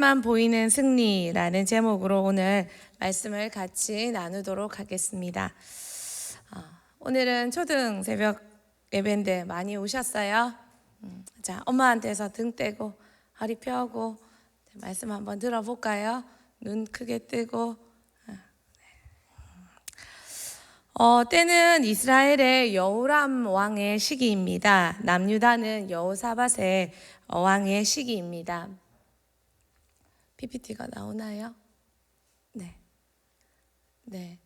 만 보이는 승리라는 제목으로 오늘 말씀을 같이 나누도록 하겠습니다. 오늘은 초등 새벽 예배인데 많이 오셨어요? 자, 엄마한테서 등 떼고 허리 펴고 말씀 한번 들어볼까요? 눈 크게 뜨고. 때는 이스라엘의 여호람 왕의 시기입니다. 남유다는 여호사밧의 왕의 시기입니다. PPT가 나오나요? 네.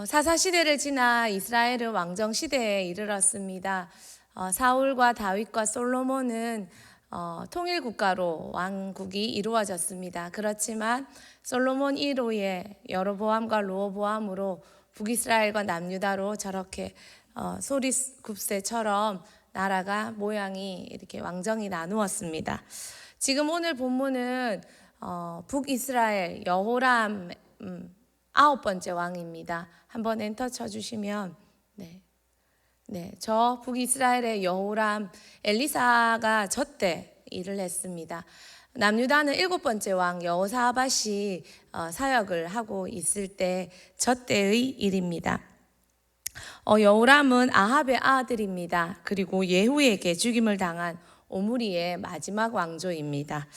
사사시대를 지나 이스라엘은 왕정시대에 이르렀습니다. 사울과 다윗과 솔로몬은 통일국가로 왕국이 이루어졌습니다. 그렇지만 솔로몬 1호의 여로보암과 르호보암으로 북이스라엘과 남유다로 저렇게 소리굽새처럼 나라가 모양이 이렇게 왕정이 나누었습니다. 지금 오늘 본문은 북이스라엘 여호람 9번째 왕입니다. 한번 엔터 쳐주시면 저 북이스라엘의 여호람 엘리사가 저때 일을 했습니다. 남유다는 7번째 왕 여호사밧이 사역을 하고 있을 때 저때의 일입니다. 여호람은 아합의 아들입니다. 그리고 예후에게 죽임을 당한 오므리의 마지막 왕조입니다.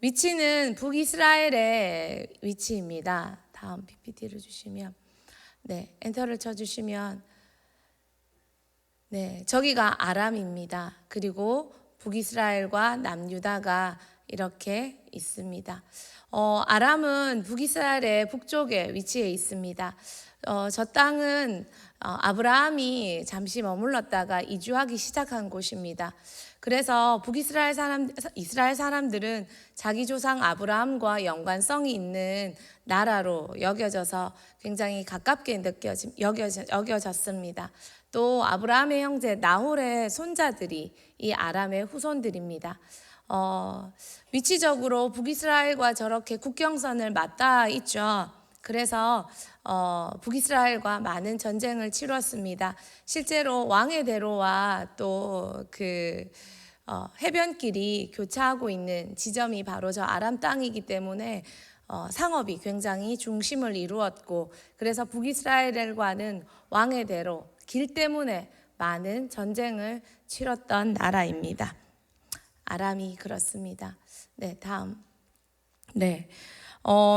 위치는 북이스라엘의 위치입니다. 다음 PPT를 주시면 엔터를 쳐주시면 저기가 아람입니다. 그리고 북이스라엘과 남유다가 이렇게 있습니다. 아람은 북이스라엘의 북쪽에 위치해 있습니다. 저 땅은 아브라함이 잠시 머물렀다가 이주하기 시작한 곳입니다. 그래서 이스라엘 사람들은 자기 조상 아브라함과 연관성이 있는 나라로 여겨져서 굉장히 가깝게 여겨졌습니다. 또 아브라함의 형제 나홀의 손자들이 이 아람의 후손들입니다. 위치적으로 북이스라엘과 저렇게 국경선을 맞닿아 있죠. 그래서 북이스라엘과 많은 전쟁을 치렀습니다. 실제로 왕의 대로와 또 해변길이 교차하고 있는 지점이 바로 저 아람 땅이기 때문에 상업이 굉장히 중심을 이루었고, 그래서 북이스라엘과는 왕의 대로 길 때문에 많은 전쟁을 치렀던 나라입니다. 아람이 그렇습니다. 다음.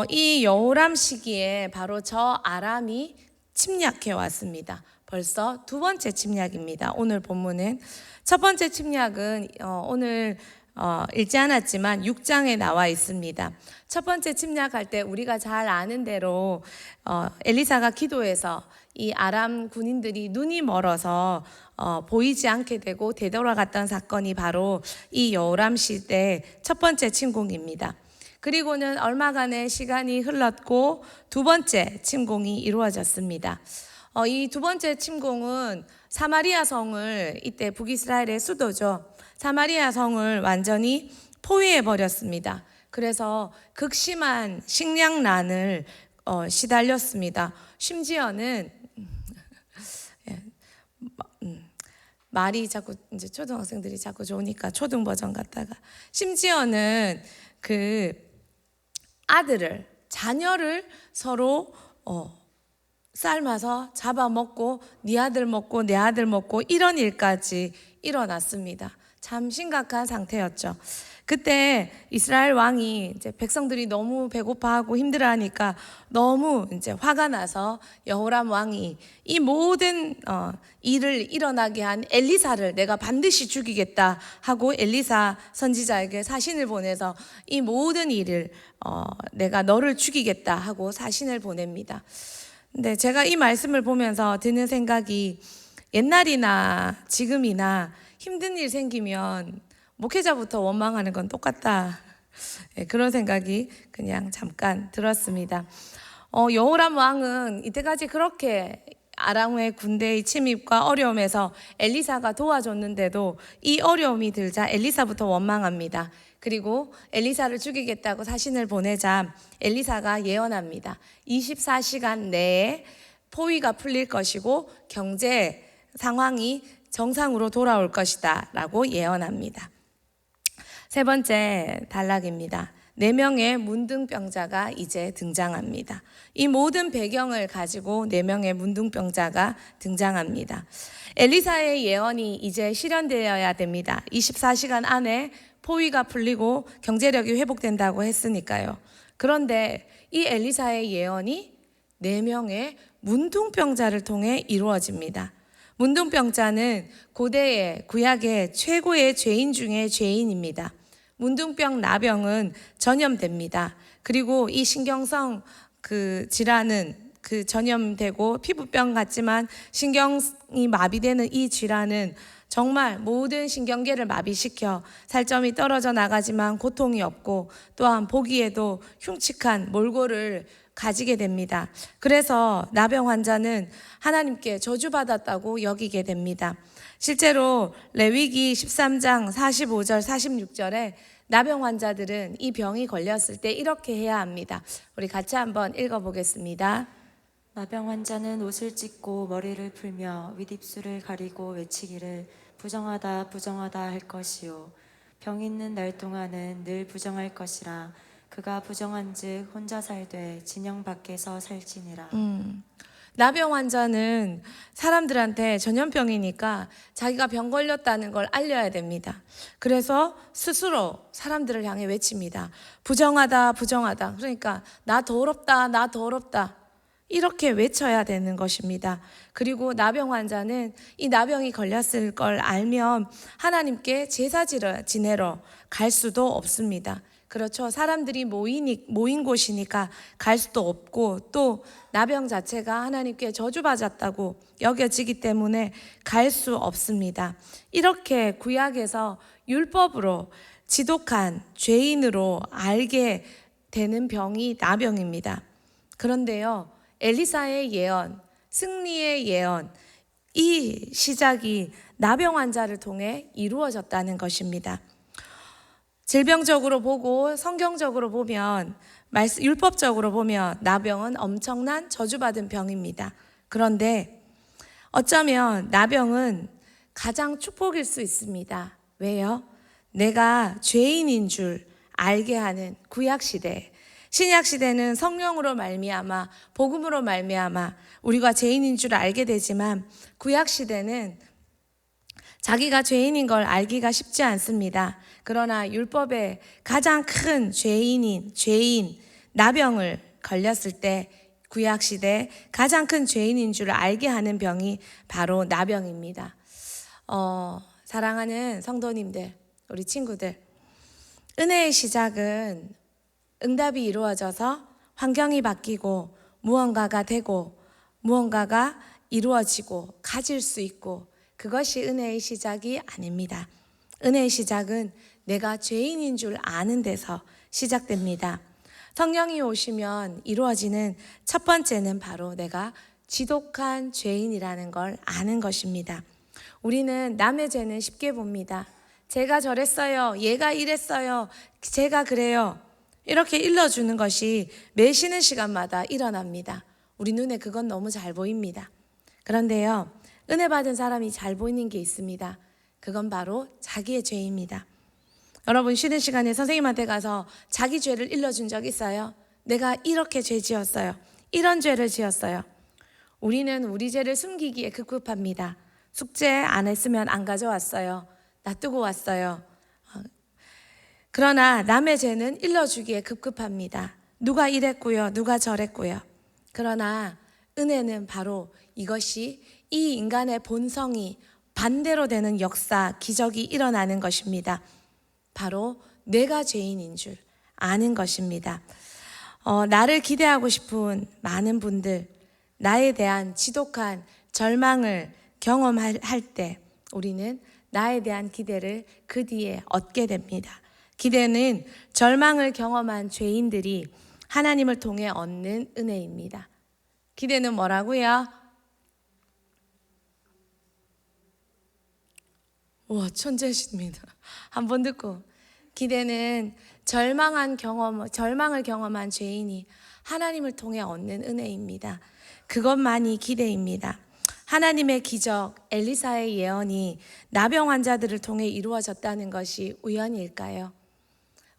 이 여호람 시기에 바로 저 아람이 침략해 왔습니다. 벌써 두 번째 침략입니다. 오늘 본문은 첫 번째 침략은 오늘 읽지 않았지만 6장에 나와 있습니다. 첫 번째 침략할 때 우리가 잘 아는 대로 엘리사가 기도해서 이 아람 군인들이 눈이 멀어서 보이지 않게 되고 되돌아갔던 사건이 바로 이 여호람 시대 첫 번째 침공입니다. 그리고는 얼마간의 시간이 흘렀고 두 번째 침공이 이루어졌습니다. 이 두 번째 침공은 사마리아 성을, 이때 북이스라엘의 수도죠. 사마리아 성을 완전히 포위해 버렸습니다. 그래서 극심한 식량난을 시달렸습니다. 심지어는 말이 자꾸 이제 초등학생들이 자꾸 좋으니까 초등 버전 갖다가 심지어는 자녀를 서로 삶아서 잡아먹고 네 아들 먹고 내 아들 먹고 이런 일까지 일어났습니다. 참 심각한 상태였죠. 그때 이스라엘 왕이 이제 백성들이 너무 배고파하고 힘들어하니까 너무 이제 화가 나서 여호람 왕이 이 모든 일을 일어나게 한 엘리사를 내가 반드시 죽이겠다 하고 엘리사 선지자에게 사신을 보내서 이 모든 일을 내가 너를 죽이겠다 하고 사신을 보냅니다. 근데 제가 이 말씀을 보면서 드는 생각이 옛날이나 지금이나 힘든 일 생기면 목회자부터 원망하는 건 똑같다. 그런 생각이 그냥 잠깐 들었습니다. 여호람 왕은 이때까지 그렇게 아람의 군대의 침입과 어려움에서 엘리사가 도와줬는데도 이 어려움이 들자 엘리사부터 원망합니다. 그리고 엘리사를 죽이겠다고 사신을 보내자 엘리사가 예언합니다. 24시간 내에 포위가 풀릴 것이고 경제 상황이 정상으로 돌아올 것이다 라고 예언합니다. 세 번째 단락입니다. 4명의 문둥병자가 이제 등장합니다. 이 모든 배경을 가지고 4명의 문둥병자가 등장합니다. 엘리사의 예언이 이제 실현되어야 됩니다. 24시간 안에 포위가 풀리고 경제력이 회복된다고 했으니까요. 그런데 이 엘리사의 예언이 4명의 문둥병자를 통해 이루어집니다. 문둥병자는 고대의 구약의 최고의 죄인 중에 죄인입니다. 문둥병 나병은 전염됩니다. 그리고 이 신경성 질환은 전염되고 피부병 같지만 신경이 마비되는 이 질환은 정말 모든 신경계를 마비시켜 살점이 떨어져 나가지만 고통이 없고 또한 보기에도 흉측한 몰골을 가지게 됩니다. 그래서 나병 환자는 하나님께 저주받았다고 여기게 됩니다. 실제로 레위기 13장 45절 46절에 나병 환자들은 이 병이 걸렸을 때 이렇게 해야 합니다. 우리 같이 한번 읽어보겠습니다. 나병 환자는 옷을 찢고 머리를 풀며 윗입술을 가리고 외치기를 부정하다 부정하다 할 것이요 병 있는 날 동안은 늘 부정할 것이라 그가 부정한즉 혼자 살되 진영 밖에서 살지니라. 나병 환자는 사람들한테 전염병이니까 자기가 병 걸렸다는 걸 알려야 됩니다. 그래서 스스로 사람들을 향해 외칩니다. 부정하다 부정하다. 그러니까 나 더럽다 나 더럽다. 이렇게 외쳐야 되는 것입니다. 그리고 나병 환자는 이 나병이 걸렸을 걸 알면 하나님께 제사 지내러 갈 수도 없습니다. 그렇죠. 사람들이 모인 곳이니까 갈 수도 없고 또 나병 자체가 하나님께 저주받았다고 여겨지기 때문에 갈 수 없습니다. 이렇게 구약에서 율법으로 지독한 죄인으로 알게 되는 병이 나병입니다. 그런데요, 엘리사의 예언, 승리의 예언, 이 시작이 나병 환자를 통해 이루어졌다는 것입니다. 질병적으로 보고 성경적으로 보면 율법적으로 보면 나병은 엄청난 저주받은 병입니다. 그런데 어쩌면 나병은 가장 축복일 수 있습니다. 왜요? 내가 죄인인 줄 알게 하는 구약시대, 신약시대는 성령으로 말미암아 복음으로 말미암아 우리가 죄인인 줄 알게 되지만 구약시대는 자기가 죄인인 걸 알기가 쉽지 않습니다. 그러나 율법의 가장 큰 죄인, 나병을 걸렸을 때 구약시대 가장 큰 죄인인 줄 알게 하는 병이 바로 나병입니다. 사랑하는 성도님들, 우리 친구들, 은혜의 시작은 응답이 이루어져서 환경이 바뀌고 무언가가 되고 무언가가 이루어지고 가질 수 있고 그것이 은혜의 시작이 아닙니다. 은혜의 시작은 내가 죄인인 줄 아는 데서 시작됩니다. 성령이 오시면 이루어지는 첫 번째는 바로 내가 지독한 죄인이라는 걸 아는 것입니다. 우리는 남의 죄는 쉽게 봅니다. 제가 저랬어요. 얘가 이랬어요. 제가 그래요. 이렇게 일러주는 것이 매 쉬는 시간마다 일어납니다. 우리 눈에 그건 너무 잘 보입니다. 그런데요, 은혜 받은 사람이 잘 보이는 게 있습니다. 그건 바로 자기의 죄입니다. 여러분 쉬는 시간에 선생님한테 가서 자기 죄를 일러준 적 있어요? 내가 이렇게 죄 지었어요. 이런 죄를 지었어요. 우리는 우리 죄를 숨기기에 급급합니다. 숙제 안 했으면 안 가져왔어요. 놔두고 왔어요. 그러나 남의 죄는 일러주기에 급급합니다. 누가 이랬고요. 누가 저랬고요. 그러나 은혜는 바로 이것이 이 인간의 본성이 반대로 되는 역사, 기적이 일어나는 것입니다. 바로 내가 죄인인 줄 아는 것입니다. 나를 기대하고 싶은 많은 분들, 나에 대한 지독한 절망을 경험할 때 우리는 나에 대한 기대를 그 뒤에 얻게 됩니다. 기대는 절망을 경험한 죄인들이 하나님을 통해 얻는 은혜입니다. 기대는 뭐라고요? 와, 천재십니다. 한번 듣고. 기대는 절망을 경험한 죄인이 하나님을 통해 얻는 은혜입니다. 그것만이 기대입니다. 하나님의 기적, 엘리사의 예언이 나병 환자들을 통해 이루어졌다는 것이 우연일까요?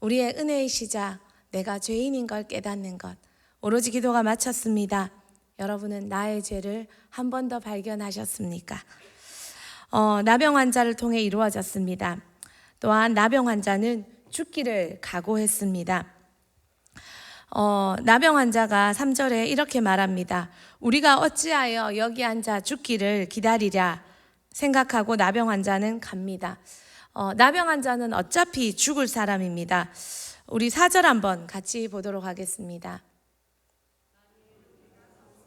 우리의 은혜의 시작, 내가 죄인인 걸 깨닫는 것. 오로지 기도가 마쳤습니다. 여러분은 나의 죄를 한 번 더 발견하셨습니까? 나병 환자를 통해 이루어졌습니다. 또한 나병 환자는 죽기를 각오했습니다. 나병 환자가 3절에 이렇게 말합니다. 우리가 어찌하여 여기 앉아 죽기를 기다리랴 생각하고 나병 환자는 갑니다. 나병 환자는 어차피 죽을 사람입니다. 우리 4절 한번 같이 보도록 하겠습니다.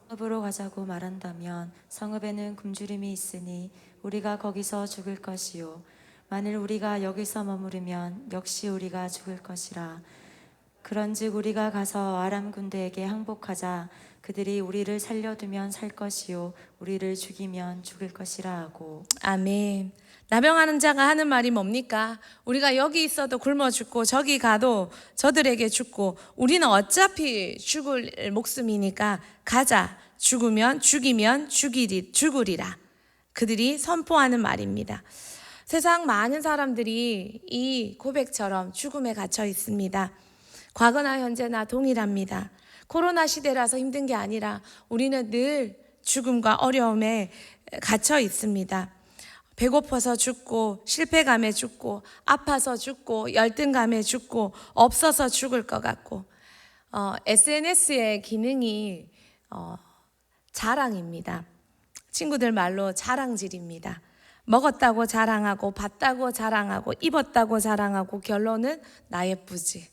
성읍으로 가자고 말한다면 성읍에는 굶주림이 있으니 우리가 거기서 죽을 것이요 만일 우리가 여기서 머무르면 역시 우리가 죽을 것이라. 그런즉 우리가 가서 아람 군대에게 항복하자. 그들이 우리를 살려두면 살 것이요 우리를 죽이면 죽을 것이라 하고. 아멘. 나병하는 자가 하는 말이 뭡니까? 우리가 여기 있어도 굶어 죽고 저기 가도 저들에게 죽고 우리는 어차피 죽을 목숨이니까 가자. 죽으면 죽이면 죽으리라. 그들이 선포하는 말입니다. 세상 많은 사람들이 이 고백처럼 죽음에 갇혀 있습니다. 과거나 현재나 동일합니다. 코로나 시대라서 힘든 게 아니라 우리는 늘 죽음과 어려움에 갇혀 있습니다. 배고파서 죽고 실패감에 죽고 아파서 죽고 열등감에 죽고 없어서 죽을 것 같고 SNS의 기능이 자랑입니다. 친구들 말로 자랑질입니다. 먹었다고 자랑하고 봤다고 자랑하고 입었다고 자랑하고 결론은 나 예쁘지.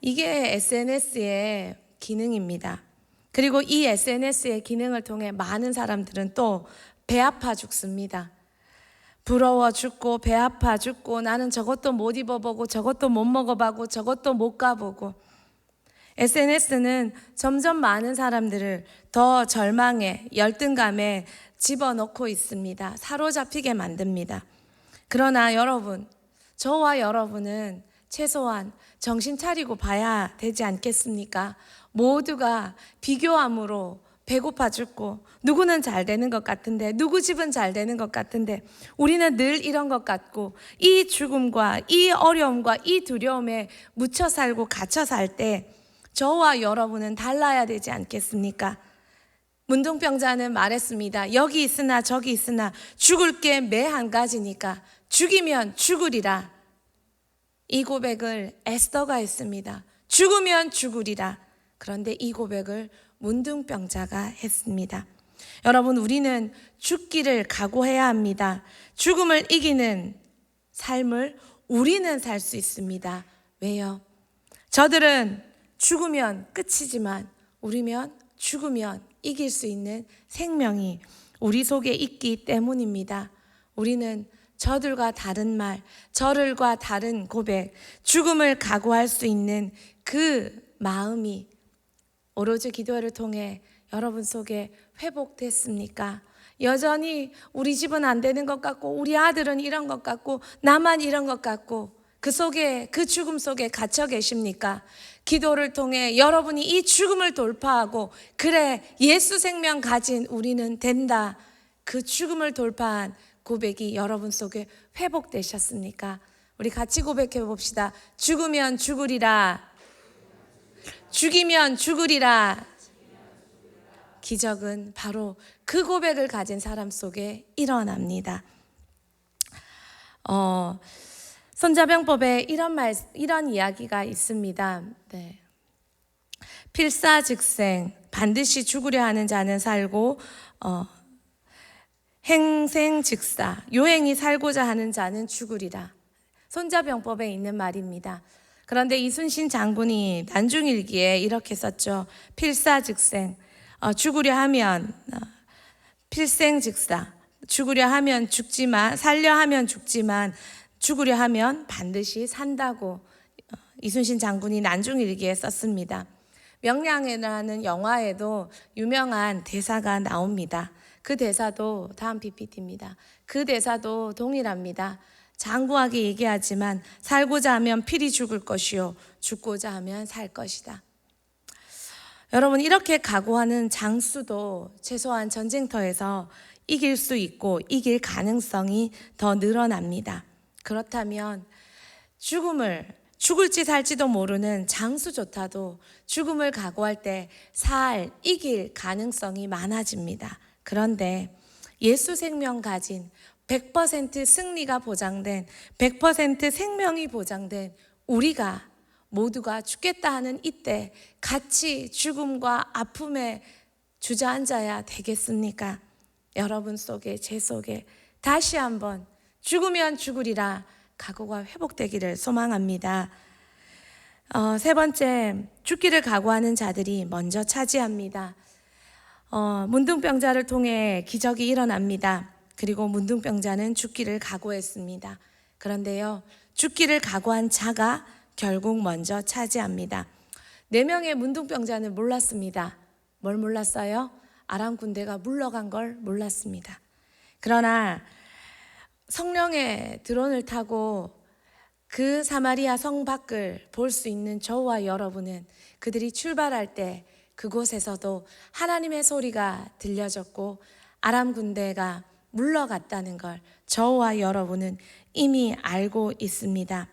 이게 SNS의 기능입니다. 그리고 이 SNS의 기능을 통해 많은 사람들은 또 배 아파 죽습니다. 부러워 죽고 배 아파 죽고 나는 저것도 못 입어보고 저것도 못 먹어보고 저것도 못 가보고. SNS는 점점 많은 사람들을 더 절망에 열등감에 집어넣고 있습니다. 사로잡히게 만듭니다. 그러나 여러분, 저와 여러분은 최소한 정신 차리고 봐야 되지 않겠습니까? 모두가 비교함으로 배고파 죽고 누구는 잘 되는 것 같은데 누구 집은 잘 되는 것 같은데 우리는 늘 이런 것 같고 이 죽음과 이 어려움과 이 두려움에 묻혀 살고 갇혀 살 때 저와 여러분은 달라야 되지 않겠습니까? 문둥병자는 말했습니다. 여기 있으나 저기 있으나 죽을 게 매 한 가지니까 죽이면 죽으리라. 이 고백을 에스더가 했습니다. 죽으면 죽으리라. 그런데 이 고백을 문둥병자가 했습니다. 여러분, 우리는 죽기를 각오해야 합니다. 죽음을 이기는 삶을 우리는 살 수 있습니다. 왜요? 저들은 죽으면 끝이지만 우리면 죽으면 이길 수 있는 생명이 우리 속에 있기 때문입니다. 우리는 저들과 다른 말, 저들과 다른 고백, 죽음을 각오할 수 있는 그 마음이 오로지 기도를 통해 여러분 속에 회복됐습니까? 여전히 우리 집은 안 되는 것 같고 우리 아들은 이런 것 같고 나만 이런 것 같고 그 속에 그 죽음 속에 갇혀 계십니까? 기도를 통해 여러분이 이 죽음을 돌파하고 그래 예수 생명 가진 우리는 된다. 그 죽음을 돌파한 고백이 여러분 속에 회복되셨습니까? 우리 같이 고백해 봅시다. 죽으면 죽으리라. 죽이면 죽으리라. 기적은 바로 그 고백을 가진 사람 속에 일어납니다. 손자병법에 이런 이야기가 있습니다. 네. 필사즉생, 반드시 죽으려 하는 자는 살고 행생즉사, 요행이 살고자 하는 자는 죽으리라. 손자병법에 있는 말입니다. 그런데 이순신 장군이 난중일기에 이렇게 썼죠. 필사즉생, 죽으려 하면 필생즉사, 죽으려 하면 죽지만 살려 하면 죽지만 죽으려 하면 반드시 산다고 이순신 장군이 난중일기에 썼습니다. 명량이라는 영화에도 유명한 대사가 나옵니다. 그 대사도 다음 PPT입니다. 그 대사도 동일합니다. 장구하게 얘기하지만 살고자 하면 필히 죽을 것이요 죽고자 하면 살 것이다. 여러분, 이렇게 각오하는 장수도 최소한 전쟁터에서 이길 수 있고 이길 가능성이 더 늘어납니다. 그렇다면 죽을지 살지도 모르는 장수조차도 죽음을 각오할 때 이길 가능성이 많아집니다. 그런데 예수 생명 가진 100% 승리가 보장된 100% 생명이 보장된 우리가 모두가 죽겠다 하는 이때 같이 죽음과 아픔에 주저앉아야 되겠습니까? 여러분 속에 제 속에 다시 한번 죽으면 죽으리라 각오가 회복되기를 소망합니다. 세 번째, 죽기를 각오하는 자들이 먼저 차지합니다. 문둥병자를 통해 기적이 일어납니다. 그리고 문둥병자는 죽기를 각오했습니다. 그런데요, 죽기를 각오한 자가 결국 먼저 차지합니다. 4명의 문둥병자는 몰랐습니다. 뭘 몰랐어요? 아람 군대가 물러간 걸 몰랐습니다. 그러나 성령의 드론을 타고 그 사마리아 성 밖을 볼 수 있는 저와 여러분은 그들이 출발할 때 그곳에서도 하나님의 소리가 들려졌고 아람 군대가 물러갔다는 걸 저와 여러분은 이미 알고 있습니다.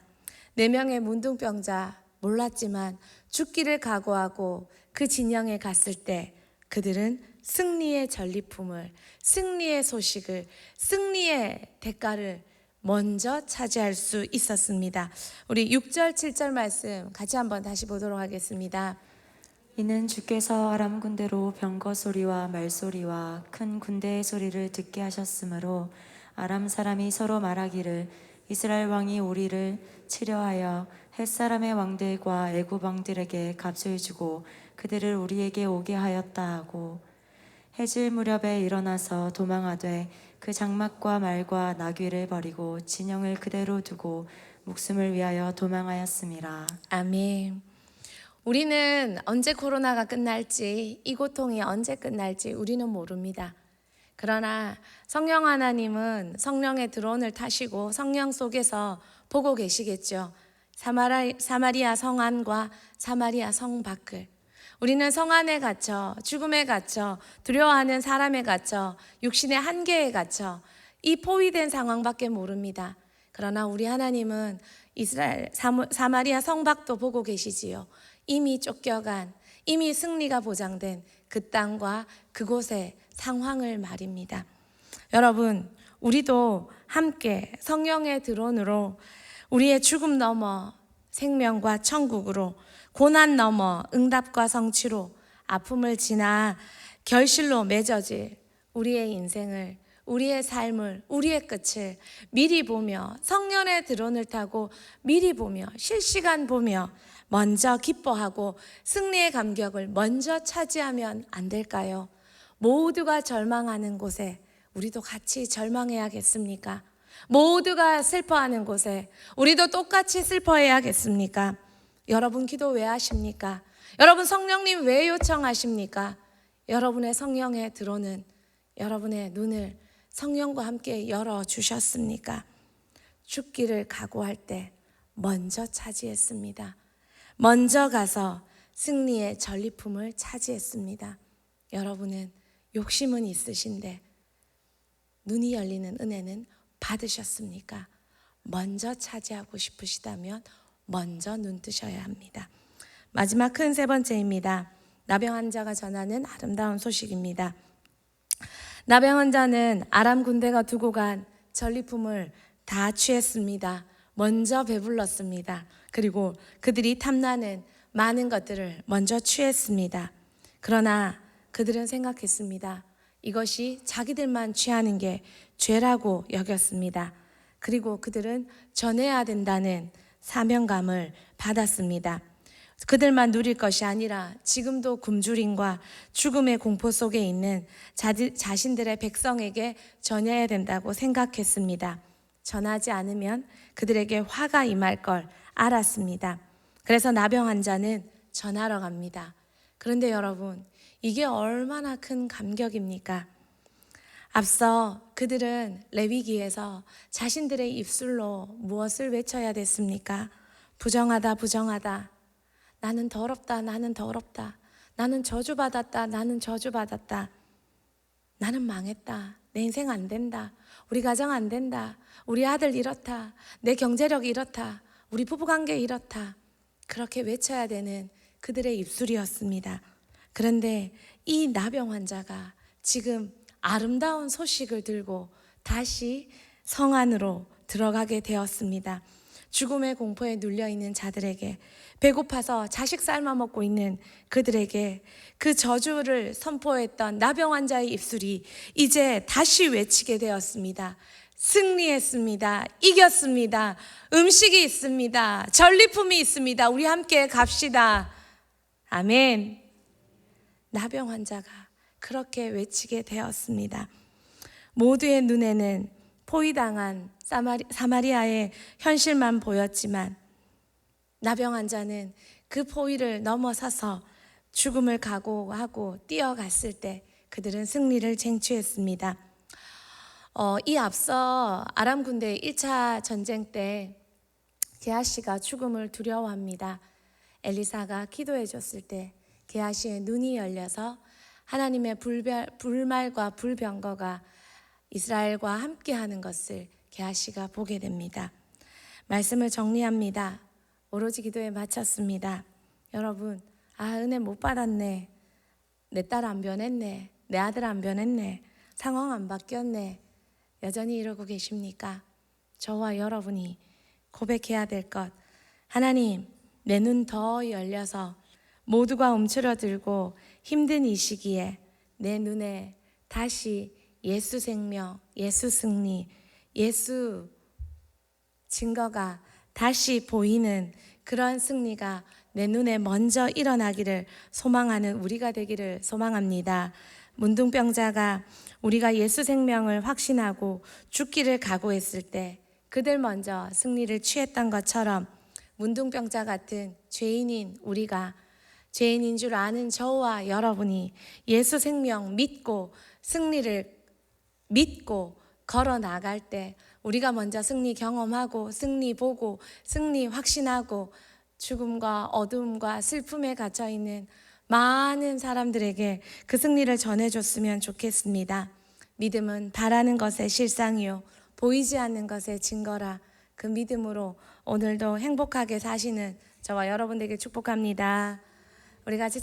4명의 문둥병자 몰랐지만 죽기를 각오하고 그 진영에 갔을 때 그들은 승리의 전리품을, 승리의 소식을, 승리의 대가를 먼저 차지할 수 있었습니다. 우리 6절, 7절 말씀 같이 한번 다시 보도록 하겠습니다. 이는 주께서 아람 군대로 병거 소리와 말소리와 큰 군대의 소리를 듣게 하셨으므로 아람 사람이 서로 말하기를 이스라엘 왕이 우리를 치려하여 햇사람의 왕들과 애굽 왕들에게 값을 주고 그들을 우리에게 오게 하였다 하고 해질 무렵에 일어나서 도망하되 그 장막과 말과 나귀를 버리고 진영을 그대로 두고 목숨을 위하여 도망하였음이라. 아멘. 우리는 언제 코로나가 끝날지, 이 고통이 언제 끝날지 우리는 모릅니다. 그러나 성령 하나님은 성령의 드론을 타시고 성령 속에서 보고 계시겠죠. 사마리아 성 안과 사마리아 성 밖을. 우리는 성 안에 갇혀, 죽음에 갇혀, 두려워하는 사람에 갇혀, 육신의 한계에 갇혀 이 포위된 상황밖에 모릅니다. 그러나 우리 하나님은 이스라엘 사마리아 성 밖도 보고 계시지요. 이미 쫓겨간, 이미 승리가 보장된 그 땅과 그곳의 상황을 말입니다. 여러분, 우리도 함께 성령의 드론으로 우리의 죽음 넘어 생명과 천국으로, 고난 넘어 응답과 성취로, 아픔을 지나 결실로 맺어질 우리의 인생을, 우리의 삶을, 우리의 끝을 미리 보며 성령의 드론을 타고 미리 보며 실시간 보며 먼저 기뻐하고 승리의 감격을 먼저 차지하면 안 될까요? 모두가 절망하는 곳에 우리도 같이 절망해야겠습니까? 모두가 슬퍼하는 곳에 우리도 똑같이 슬퍼해야겠습니까? 여러분 기도 왜 하십니까? 여러분 성령님 왜 요청하십니까? 여러분의 성령의 드론은 여러분의 눈을 성령과 함께 열어주셨습니까? 죽기를 각오할 때 먼저 차지했습니다. 먼저 가서 승리의 전리품을 차지했습니다. 여러분은 욕심은 있으신데 눈이 열리는 은혜는 받으셨습니까? 먼저 차지하고 싶으시다면 먼저 눈 뜨셔야 합니다. 마지막 큰 세 번째입니다. 나병 환자가 전하는 아름다운 소식입니다. 나병 환자는 아람 군대가 두고 간 전리품을 다 취했습니다. 먼저 배불렀습니다. 그리고 그들이 탐나는 많은 것들을 먼저 취했습니다. 그러나 그들은 생각했습니다. 이것이 자기들만 취하는 게 죄라고 여겼습니다. 그리고 그들은 전해야 된다는 사명감을 받았습니다. 그들만 누릴 것이 아니라 지금도 굶주림과 죽음의 공포 속에 있는 자신들의 백성에게 전해야 된다고 생각했습니다. 전하지 않으면 그들에게 화가 임할 걸 알았습니다. 그래서 나병 환자는 전하러 갑니다. 그런데 여러분, 이게 얼마나 큰 감격입니까? 앞서 그들은 레위기에서 자신들의 입술로 무엇을 외쳐야 됐습니까? 부정하다, 부정하다. 나는 더럽다, 나는 더럽다. 나는 저주받았다, 나는 저주받았다. 나는 망했다. 내 인생 안 된다. 우리 가정 안 된다. 우리 아들 이렇다. 내 경제력 이렇다. 우리 부부관계 이렇다. 그렇게 외쳐야 되는 그들의 입술이었습니다. 그런데 이 나병 환자가 지금 아름다운 소식을 들고 다시 성 안으로 들어가게 되었습니다. 죽음의 공포에 눌려 있는 자들에게, 배고파서 자식 삶아 먹고 있는 그들에게 그 저주를 선포했던 나병 환자의 입술이 이제 다시 외치게 되었습니다. 승리했습니다. 이겼습니다. 음식이 있습니다. 전리품이 있습니다. 우리 함께 갑시다. 아멘. 나병 환자가 그렇게 외치게 되었습니다. 모두의 눈에는 포위당한 사마리아의 현실만 보였지만 나병 환자는 그 포위를 넘어서서 죽음을 각오하고 뛰어갔을 때 그들은 승리를 쟁취했습니다. 이 앞서 아람 군대 1차 전쟁 때 게하시가 죽음을 두려워합니다. 엘리사가 기도해 줬을 때 게하시의 눈이 열려서 하나님의 불말과 불병거가 이스라엘과 함께하는 것을 게하시가 보게 됩니다. 말씀을 정리합니다. 오로지 기도에 마쳤습니다. 여러분, 은혜 못 받았네. 내 딸 안 변했네. 내 아들 안 변했네. 상황 안 바뀌었네. 여전히 이러고 계십니까? 저와 여러분이 고백해야 될 것, 하나님, 내 눈 더 열려서 모두가 움츠러들고 힘든 이 시기에 내 눈에 다시 예수 생명, 예수 승리, 예수 증거가 다시 보이는 그런 승리가 내 눈에 먼저 일어나기를 소망하는 우리가 되기를 소망합니다. 문둥병자가 우리가 예수 생명을 확신하고 죽기를 각오했을 때 그들 먼저 승리를 취했던 것처럼 문둥병자 같은 죄인인 우리가, 죄인인 줄 아는 저와 여러분이 예수 생명 믿고 승리를 믿고 걸어 나갈 때 우리가 먼저 승리 경험하고 승리 보고 승리 확신하고 죽음과 어두움과 슬픔에 갇혀 있는 많은 사람들에게 그 승리를 전해줬으면 좋겠습니다. 믿음은 바라는 것의 실상이요 보이지 않는 것의 증거라. 그 믿음으로 오늘도 행복하게 사시는 저와 여러분들에게 축복합니다. 우리 같이